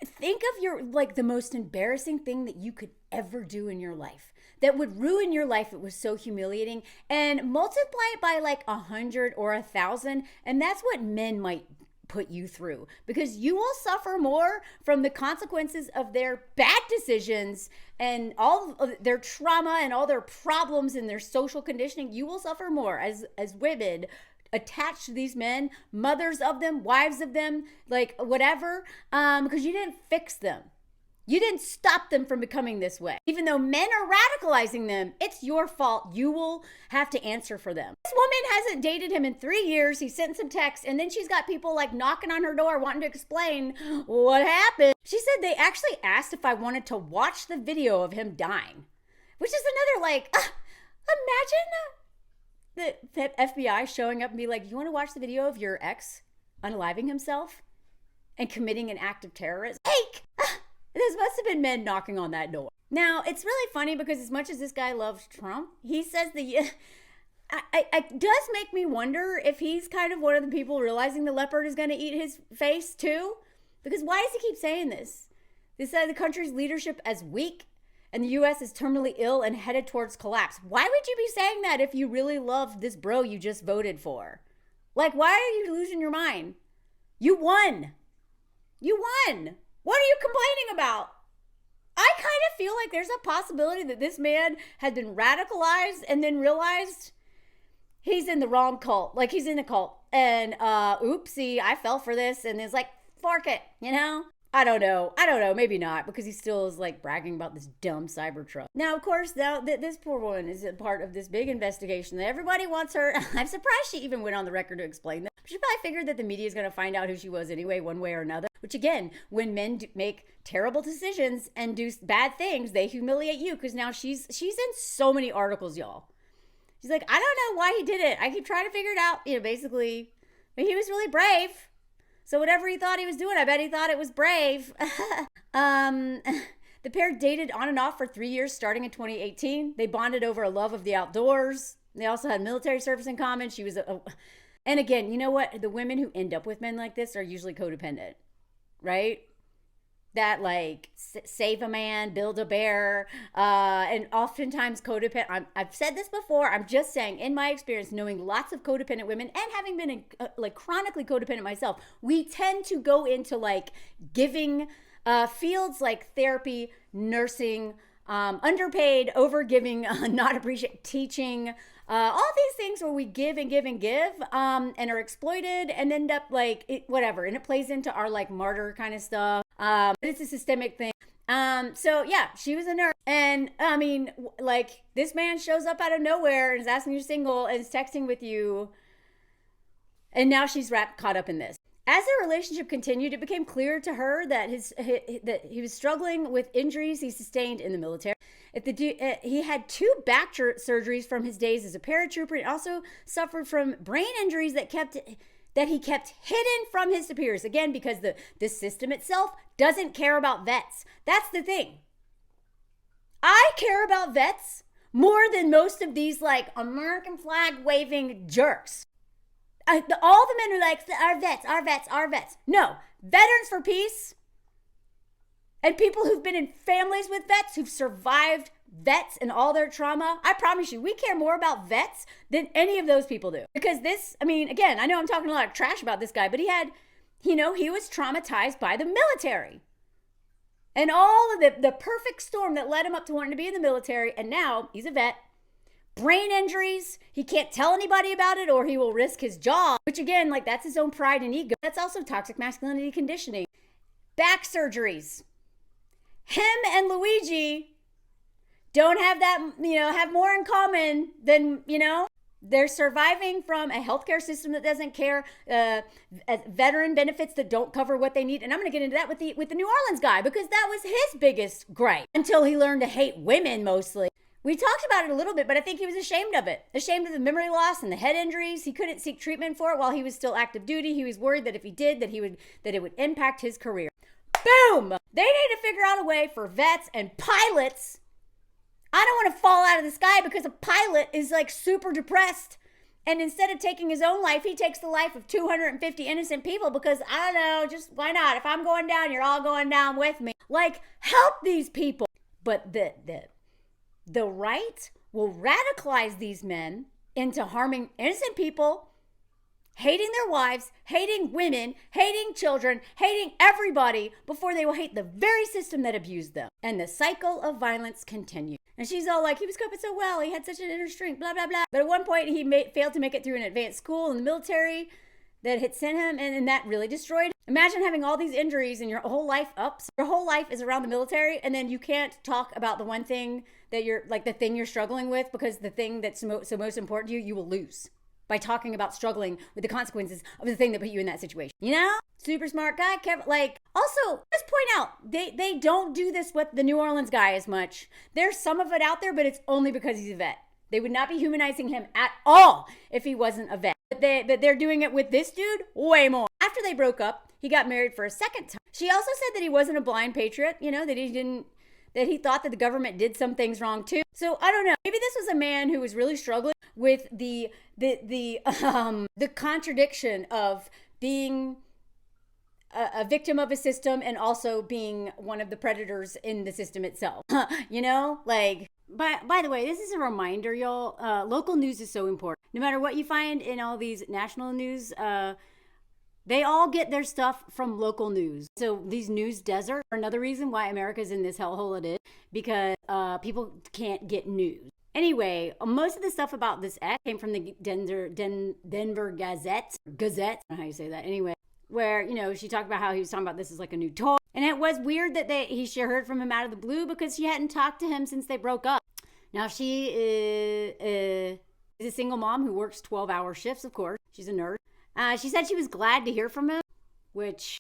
think of your, like, the most embarrassing thing that you could ever do in your life. That would ruin your life. It was so humiliating, and multiply it by like 100 or 1,000, and that's what men might put you through, because you will suffer more from the consequences of their bad decisions and all of their trauma and all their problems and their social conditioning. You will suffer more as women attached to these men, mothers of them, wives of them, like whatever, because you didn't fix them. You didn't stop them from becoming this way. Even though men are radicalizing them, it's your fault. You will have to answer for them. This woman hasn't dated him in 3 years. He sent some texts, and then she's got people like knocking on her door wanting to explain what happened. She said they actually asked if I wanted to watch the video of him dying, which is another like, imagine the FBI showing up and be like, you want to watch the video of your ex unaliving himself and committing an act of terrorism? This must have been men knocking on that door. Now, it's really funny because as much as this guy loves Trump, he says it does make me wonder if he's kind of one of the people realizing the leopard is going to eat his face too. Because why does he keep saying this? They said the country's leadership as weak and the U.S. is terminally ill and headed towards collapse. Why would you be saying that if you really loved this bro you just voted for? Like, why are you losing your mind? You won. You won. What are you complaining about? I kind of feel like there's a possibility that this man had been radicalized and then realized he's in the wrong cult. Like, he's in a cult. And, oopsie, I fell for this. And it's like, fork it, I don't know. Maybe not, because he still is like bragging about this dumb Cybertruck. Now, of course, this poor woman is a part of this big investigation that everybody wants her. I'm surprised she even went on the record to explain that. She probably figured that the media is going to find out who she was anyway, one way or another. Which again, when men make terrible decisions and do bad things, they humiliate you, because now she's in so many articles, y'all. She's like, I don't know why he did it. I keep trying to figure it out. Basically, but he was really brave. So whatever he thought he was doing, I bet he thought it was brave. The pair dated on and off for 3 years, starting in 2018. They bonded over a love of the outdoors. They also had military service in common. She was and again, you know what? The women who end up with men like this are usually codependent, right? That like save a man, build a bear, and oftentimes codependent. I've said this before. I'm just saying, in my experience, knowing lots of codependent women and having been like chronically codependent myself, we tend to go into like giving fields like therapy, nursing, underpaid, overgiving, not appreciate, teaching, all these things where we give and give and give, and are exploited and end up like whatever, and it plays into our like martyr kind of stuff. It's a systemic thing. So yeah, she was a nurse, and I mean, like, this man shows up out of nowhere and is asking you single and is texting with you, and now she's caught up in this. As their relationship continued, it became clear to her that that he was struggling with injuries he sustained in the military. He had 2 back surgeries from his days as a paratrooper, and also suffered from brain injuries that he kept hidden from his superiors. Again, because the system itself doesn't care about vets. That's the thing. I care about vets more than most of these like American flag waving jerks. All the men are like, our vets. No, Veterans for Peace and people who've been in families with vets, who've survived vets and all their trauma, I promise you, we care more about vets than any of those people do. Because this, I mean, again, I know I'm talking a lot of trash about this guy, but he was traumatized by the military. And all of the perfect storm that led him up to wanting to be in the military, and now he's a vet. Brain injuries, he can't tell anybody about it or he will risk his job, which again, like, that's his own pride and ego. That's also toxic masculinity conditioning. Back surgeries. Him and Luigi don't have that, have more in common than, they're surviving from a healthcare system that doesn't care, veteran benefits that don't cover what they need. And I'm going to get into that with the New Orleans guy, because that was his biggest gripe until he learned to hate women mostly. We talked about it a little bit, but I think he was ashamed of it. Ashamed of the memory loss and the head injuries. He couldn't seek treatment for it while he was still active duty. He was worried that if he did, that it would impact his career. Boom! They need to figure out a way for vets and pilots. I don't want to fall out of the sky because a pilot is like super depressed. And instead of taking his own life, he takes the life of 250 innocent people because, I don't know, just why not? If I'm going down, you're all going down with me. Like, help these people. But the right will radicalize these men into harming innocent people, hating their wives, hating women, hating children, hating everybody before they will hate the very system that abused them. And the cycle of violence continues. And she's all like, he was coping so well, he had such an inner strength, blah, blah, blah. But at one point, he failed to make it through an advanced school in the military that had sent him, and that really destroyed him. Imagine having all these injuries and your whole life your whole life is around the military, and then you can't talk about the one thing that the thing you're struggling with, because the thing that's so most important to you will lose by talking about struggling with the consequences of the thing that put you in that situation. Super smart guy. Also, just point out, they don't do this with the New Orleans guy as much. There's some of it out there, but it's only because he's a vet. They would not be humanizing him at all if he wasn't a vet. But they're doing it with this dude way more. After they broke up, he got married for a second time. She also said that he wasn't a blind patriot, that he thought that the government did some things wrong too. So I don't know. Maybe this was a man who was really struggling with the contradiction of being a victim of a system and also being one of the predators in the system itself. By the way, this is a reminder, y'all. Local news is so important. No matter what you find in all these national news, they all get their stuff from local news. So these news deserts are another reason why America's in this hellhole it is, because people can't get news. Anyway, most of the stuff about this ex came from the Denver Gazette. I don't know how you say that. Anyway, where, she talked about how he was talking about this as like a new toy. And it was weird that she heard from him out of the blue because she hadn't talked to him since they broke up. Now she is a single mom who works 12-hour shifts, of course. She's a nurse. She said she was glad to hear from him, which,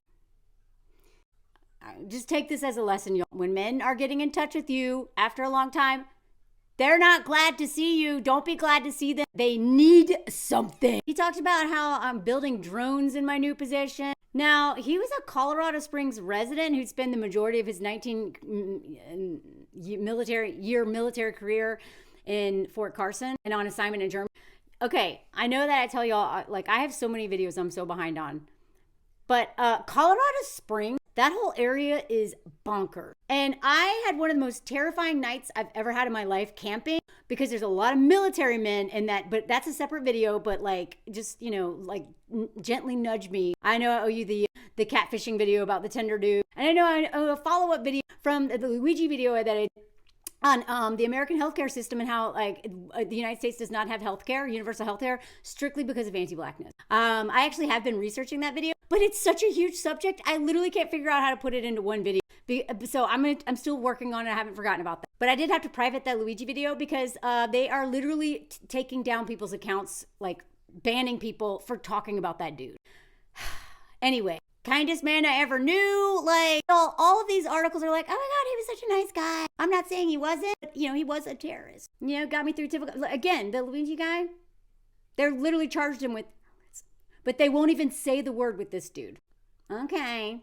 just take this as a lesson, y'all. When men are getting in touch with you after a long time, they're not glad to see you. Don't be glad to see them. They need something. He talked about how I'm building drones in my new position. Now, he was a Colorado Springs resident who'd spent the majority of his 19-year military career in Fort Carson and on assignment in Germany. Okay, I know that I tell y'all, like, I have so many videos I'm so behind on. But Colorado Springs, that whole area is bonkers. And I had one of the most terrifying nights I've ever had in my life camping because there's a lot of military men in that, but that's a separate video, but like, just, you know, like gently nudge me. I know I owe you the catfishing video about the Tinder dude. And I know I owe a follow-up video from the Luigi video that I did on the American healthcare system and how like the United States does not have healthcare, universal healthcare, strictly because of anti-blackness. I actually have been researching that video, but it's such a huge subject. I literally can't figure out how to put it into one video. So I'm still working on it. I haven't forgotten about that. But I did have to private that Luigi video because they are literally taking down people's accounts, like banning people for talking about that dude. Anyway. Kindest man I ever knew. Like, all of these articles are like, oh my God, he was such a nice guy. I'm not saying he wasn't, but, you know, he was a terrorist. You know, got me through typical. Again, the Luigi guy, they're literally charged him with, but they won't even say the word with this dude. Okay.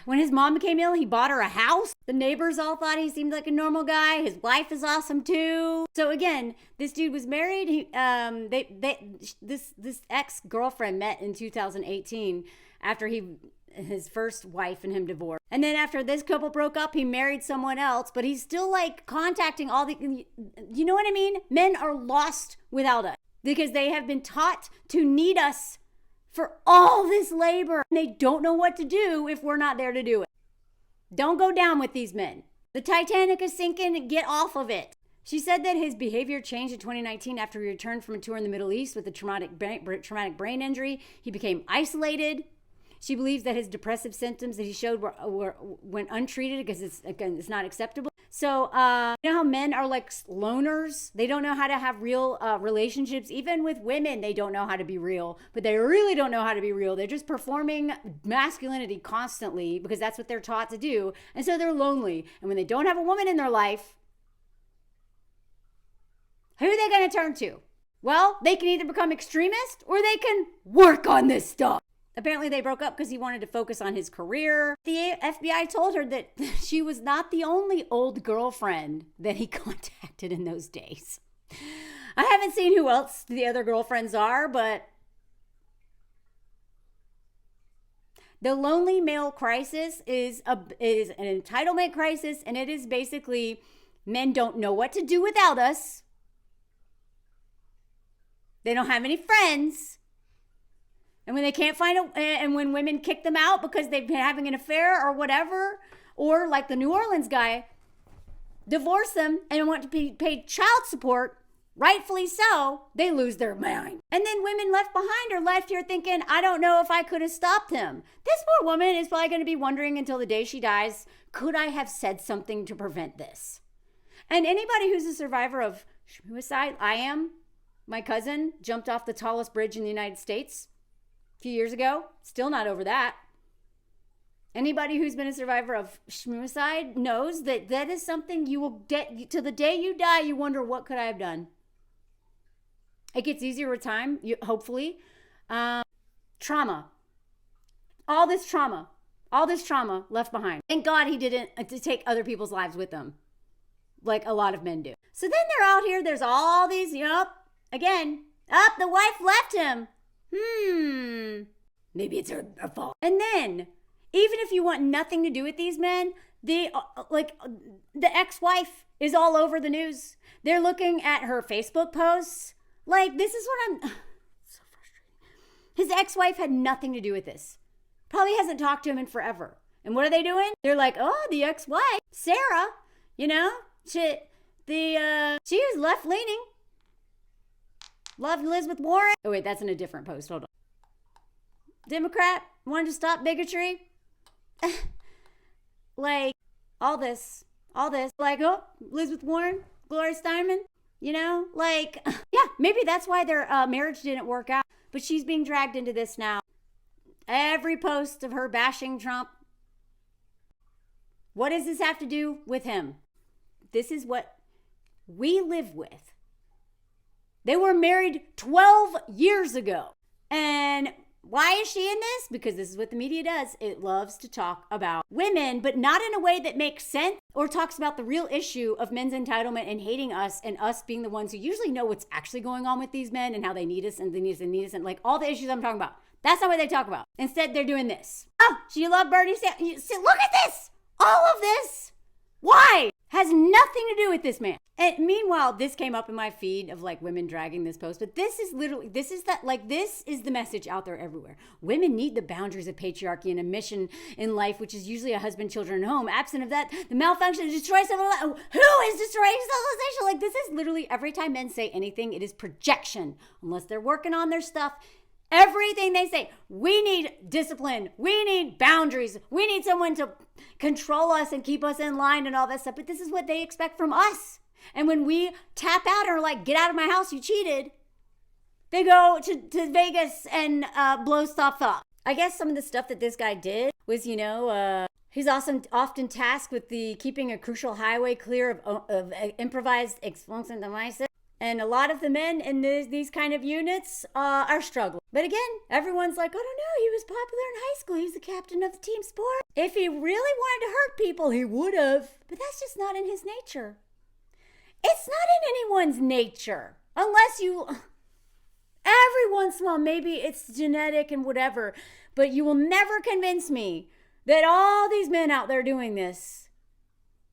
When his mom became ill, he bought her a house. The neighbors all thought he seemed like a normal guy. His wife is awesome too. So again, this dude was married. This ex-girlfriend met in 2018 after his first wife and him divorced. And then after this couple broke up, he married someone else, but he's still like contacting all the, you know what I mean? Men are lost without us because they have been taught to need us for all this labor. They don't know what to do if we're not there to do it. Don't go down with these men. The Titanic is sinking. Get off of it. She said that his behavior changed in 2019 after he returned from a tour in the Middle East with a traumatic brain injury. He became isolated. She believes that his depressive symptoms that he showed went untreated because it's not acceptable. So, you know how men are like loners? They don't know how to have real relationships. Even with women, they don't know how to be real. But they really don't know how to be real. They're just performing masculinity constantly because that's what they're taught to do. And so they're lonely. And when they don't have a woman in their life, who are they going to turn to? Well, they can either become extremist or they can work on this stuff. Apparently they broke up because he wanted to focus on his career. The FBI told her that she was not the only old girlfriend that he contacted in those days. I haven't seen who else the other girlfriends are, but the lonely male crisis is an entitlement crisis, and it is basically men don't know what to do without us. They don't have any friends. And when they can't and when women kick them out because they've been having an affair or whatever, or like the New Orleans guy, divorce them and want to be paid child support, rightfully so, they lose their mind. And then women left behind are left here thinking, I don't know if I could have stopped him. This poor woman is probably going to be wondering until the day she dies, could I have said something to prevent this? And anybody who's a survivor of suicide, I am. My cousin jumped off the tallest bridge in the United States a few years ago, still not over that. Anybody who's been a survivor of suicide knows that that is something you will get to the day you die. You wonder, what could I have done? It gets easier with time, hopefully. Trauma. All this trauma left behind. Thank God he didn't take other people's lives with him, like a lot of men do. So then they're out here. There's all these, again, the wife left him. Maybe it's her fault. And then, even if you want nothing to do with these men, the ex-wife is all over the news. They're looking at her Facebook posts. Like, this is what I'm so frustrated. His ex-wife had nothing to do with this. Probably hasn't talked to him in forever. And what are they doing? They're like, oh, the ex-wife, Sarah, she was left-leaning. Loved Elizabeth Warren. Oh, wait, that's in a different post. Hold on. Democrat wanted to stop bigotry. Like, all this, like, oh, Elizabeth Warren, Gloria Steinem, you know, like, yeah, maybe that's why their marriage didn't work out. But she's being dragged into this now. Every post of her bashing Trump. What does this have to do with him? This is what we live with. They were married 12 years ago. And why is she in this? Because this is what the media does. It loves to talk about women, but not in a way that makes sense or talks about the real issue of men's entitlement and hating us and us being the ones who usually know what's actually going on with these men and how they need us and they need us and need us and like all the issues I'm talking about. That's not what they talk about. Instead, they're doing this. Oh, do you love Bernie Sanders? Look at this. All of this. Why? Has nothing to do with this man. And meanwhile, this came up in my feed of like women dragging this post, but this is the message out there everywhere. Women need the boundaries of patriarchy and a mission in life, which is usually a husband, children, and home. Absent of that, the malfunction destroys civilization. Who is destroying civilization? Like this is literally every time men say anything, it is projection. Unless they're working on their stuff. Everything they say, we need discipline, we need boundaries, we need someone to control us and keep us in line and all that stuff. But this is what they expect from us. And when we tap out or like, get out of my house, you cheated, they go to Vegas and blow stuff up. I guess some of the stuff that this guy did was, he's often tasked with keeping a crucial highway clear of improvised explosive devices. And a lot of the men in these kind of units are struggling. But again, everyone's like, I don't know, he was popular in high school. He was the captain of the team sport. If he really wanted to hurt people, he would have. But that's just not in his nature. It's not in anyone's nature. Unless every once in a while, maybe it's genetic and whatever. But you will never convince me that all these men out there doing this,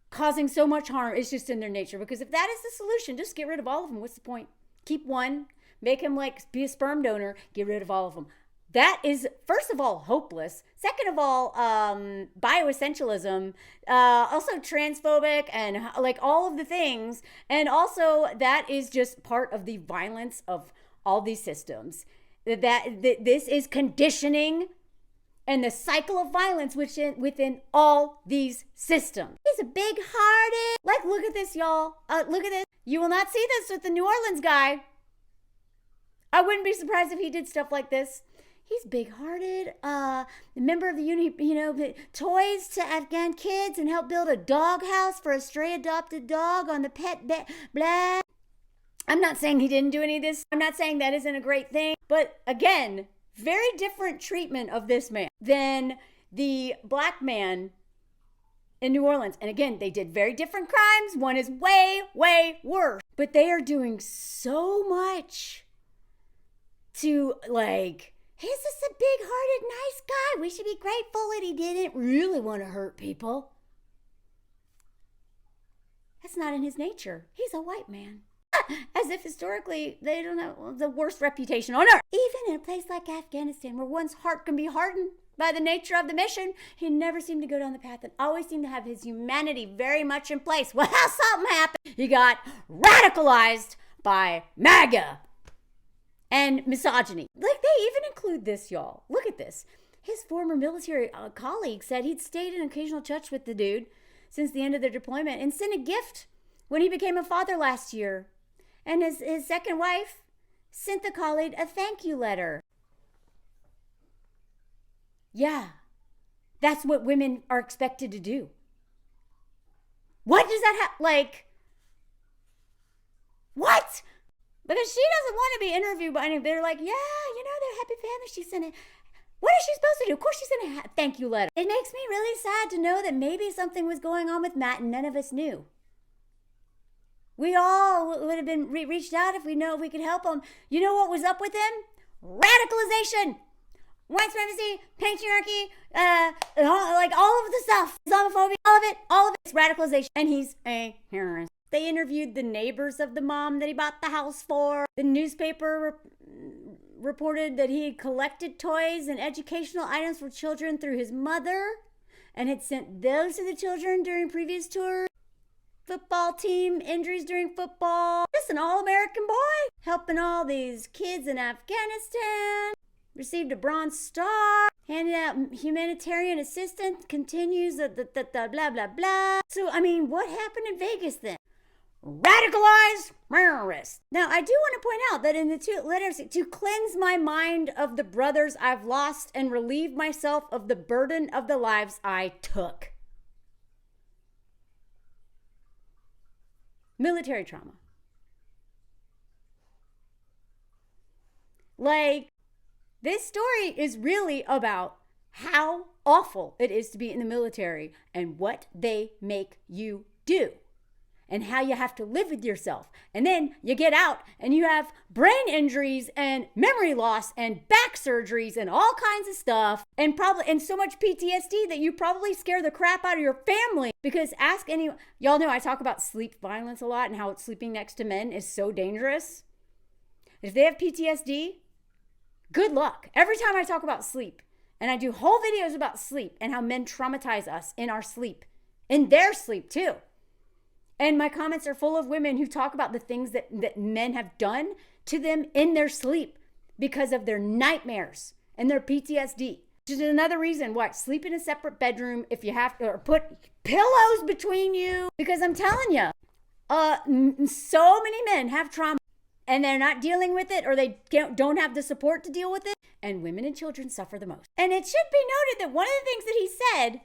causing so much harm, is just in their nature. Because if that is the solution, just get rid of all of them. What's the point? Keep one, make him like be a sperm donor, get rid of all of them. That is, first of all, hopeless. Second of all, bioessentialism, also transphobic and like all of the things. And also that is just part of the violence of all these systems. That this is conditioning and the cycle of violence within all these systems. He's a big-hearted. Like, look at this, y'all. Look at this. You will not see this with the New Orleans guy. I wouldn't be surprised if he did stuff like this. He's big-hearted. A member of the unit, toys to Afghan kids and helped build a dog house for a stray adopted dog on the blah. I'm not saying he didn't do any of this. I'm not saying that isn't a great thing. But again, very different treatment of this man than the black man in New Orleans. And again, they did very different crimes. One is way, way worse. But they are doing so much to like, he's just a big-hearted, nice guy. We should be grateful that he didn't really want to hurt people. That's not in his nature. He's a white man. As if historically they don't have the worst reputation on earth. Even in a place like Afghanistan, where one's heart can be hardened by the nature of the mission, he never seemed to go down the path and always seemed to have his humanity very much in place. Well, something happened. He got radicalized by MAGA and misogyny. Like, they even include this, y'all. Look at this. His former military colleague said he'd stayed in occasional touch with the dude since the end of their deployment and sent a gift when he became a father last year. And his second wife sent the colleague a thank you letter. Yeah, that's what women are expected to do. What does that have, like, what? Because she doesn't want to be interviewed by anyone. They're like, yeah, they're happy family. She sent it. What is she supposed to do? Of course she sent a thank you letter. It makes me really sad to know that maybe something was going on with Matt and none of us knew. We all would have been reached out if we could help him. You know what was up with him? Radicalization, white supremacy, patriarchy, like all of the stuff, Islamophobia, all of it's radicalization. And he's a terrorist. They interviewed the neighbors of the mom that he bought the house for. The newspaper reported that he had collected toys and educational items for children through his mother and had sent those to the children during previous tours. Football team injuries during football. Just an all-American boy helping all these kids in Afghanistan. received a Bronze Star, handed out humanitarian assistance, continues the blah, blah, blah. So, I mean, what happened in Vegas then? Radicalized terrorists. Now, I do want to point out that in the two letters, to cleanse my mind of the brothers I've lost and relieve myself of the burden of the lives I took. Military trauma. Like, this story is really about how awful it is to be in the military and what they make you do and how you have to live with yourself. And then you get out and you have brain injuries and memory loss and back surgeries and all kinds of stuff and so much PTSD that you probably scare the crap out of your family. Because ask anyone, y'all know I talk about sleep violence a lot and how sleeping next to men is so dangerous. If they have PTSD, good luck. Every time I talk about sleep, and I do whole videos about sleep and how men traumatize us in our sleep, in their sleep too. And my comments are full of women who talk about the things that men have done to them in their sleep because of their nightmares and their PTSD. Which is another reason why sleep in a separate bedroom if you have to, or put pillows between you. Because I'm telling you, so many men have trauma and they're not dealing with it, or they don't have the support to deal with it. And women and children suffer the most. And it should be noted that one of the things that he said,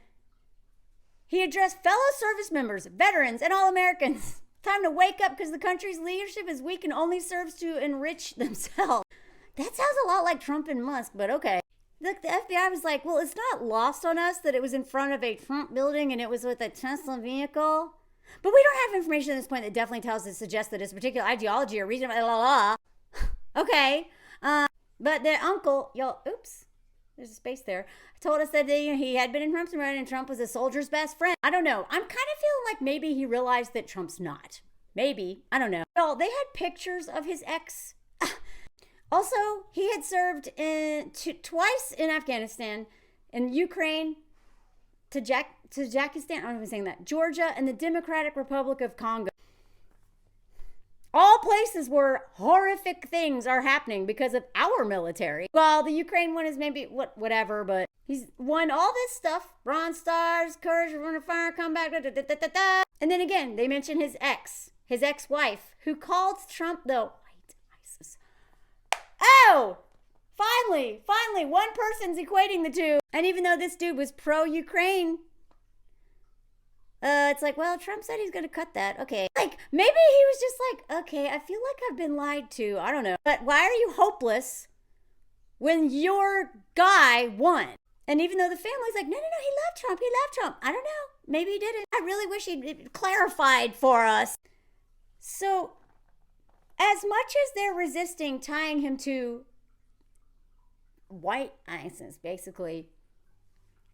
he addressed fellow service members, veterans, and all Americans. Time to wake up because the country's leadership is weak and only serves to enrich themselves. That sounds a lot like Trump and Musk, but okay. Look, the FBI was like, well, it's not lost on us that it was in front of a Trump building and it was with a Tesla vehicle. But we don't have information at this point that definitely suggests that it's a particular ideology or reason, blah, blah, blah. Okay. But the uncle, oops, there's a space there, told us that he had been in Trump's run and Trump was a soldier's best friend. I don't know. I'm kind of feeling like maybe he realized that Trump's not. Maybe. I don't know. Well, they had pictures of his ex. Also, he had served twice in Afghanistan, in Ukraine, Tajikistan, I don't know if I'm saying that, Georgia, and the Democratic Republic of Congo. All places where horrific things are happening because of our military. Well, the Ukraine one is maybe whatever, but he's won all this stuff. Bronze Stars, Courage, Run of Fire, Comeback, And then again, they mention his ex-wife, who called Trump the white ISIS. Oh! Finally, one person's equating the two. And even though this dude was pro-Ukraine, it's like, well, Trump said he's going to cut that. Okay. Like, maybe he was just like, okay, I feel like I've been lied to. I don't know. But why are you hopeless when your guy won? And even though the family's like, no, he loved Trump. I don't know. Maybe he didn't. I really wish he'd clarified for us. So, as much as they're resisting tying him to white ISIS, basically,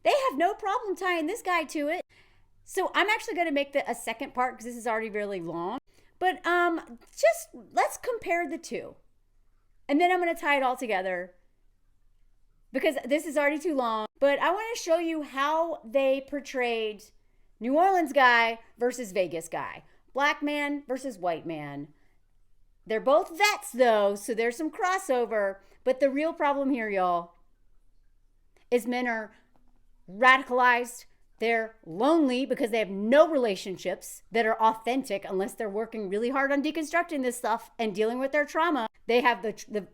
they have no problem tying this guy to it. So I'm actually going to make a second part because this is already really long. But just let's compare the two. And then I'm going to tie it all together because this is already too long. But I want to show you how they portrayed New Orleans guy versus Vegas guy. Black man versus white man. They're both vets though, so there's some crossover. But the real problem here, y'all, is men are radicalized. They're lonely because they have no relationships that are authentic unless they're working really hard on deconstructing this stuff and dealing with their trauma. They have the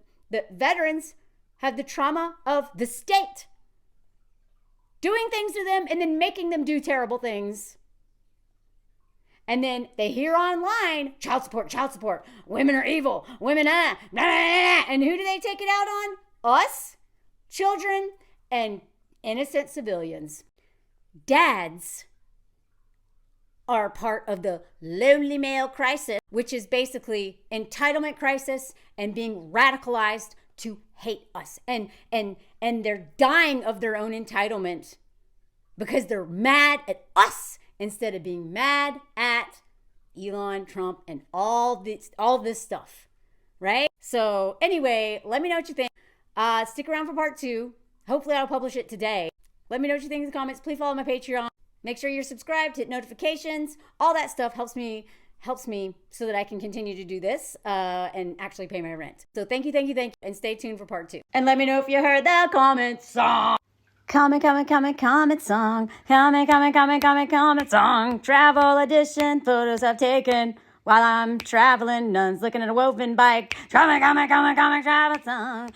veterans have the trauma of the state doing things to them and then making them do terrible things. And then they hear online, child support, women are evil, women, blah, blah, blah. And who do they take it out on? Us, children, and innocent civilians. Dads are part of the lonely male crisis, which is basically entitlement crisis and being radicalized to hate us. And they're dying of their own entitlement because they're mad at us instead of being mad at Elon, Trump, and all this stuff, right? So anyway, let me know what you think. Stick around for part 2. Hopefully I'll publish it today. Let me know what you think in the comments. Please follow my Patreon. Make sure you're subscribed, hit notifications. All that stuff helps me helps me so that I can continue to do this and actually pay my rent. So thank you. And stay tuned for part 2. And let me know if you heard the comment song. Comment song. Comment song. Travel edition. Photos I've taken while I'm traveling. Nuns looking at a woven bike. Travel song.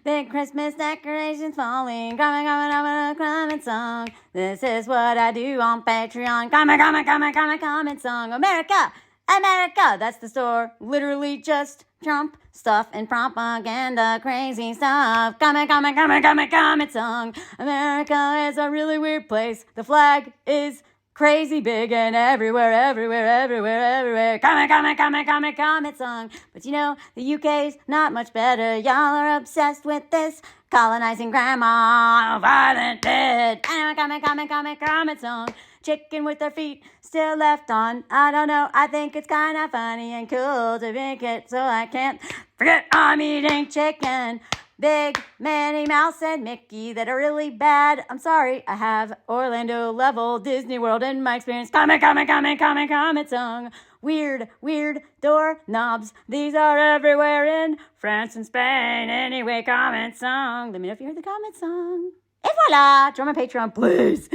Big Christmas decorations falling. Comment song. This is what I do on Patreon. Comment song. America. That's the store. Literally just Trump stuff and propaganda, crazy stuff. Comment song. America is a really weird place. The flag is crazy big and everywhere. Comment song. But you know, the UK's not much better. Y'all are obsessed with this colonizing grandma, violent dead. Comment song. Chicken with their feet still left on. I don't know, I think it's kind of funny and cool to make it so I can't forget I'm eating chicken. Big Minnie Mouse and Mickey that are really bad. I'm sorry, I have Orlando level Disney World in my experience. Comment song. Weird door knobs. These are everywhere in France and Spain. Anyway, comment song. Let me know if you heard the comment song. And voila! Join my Patreon, please.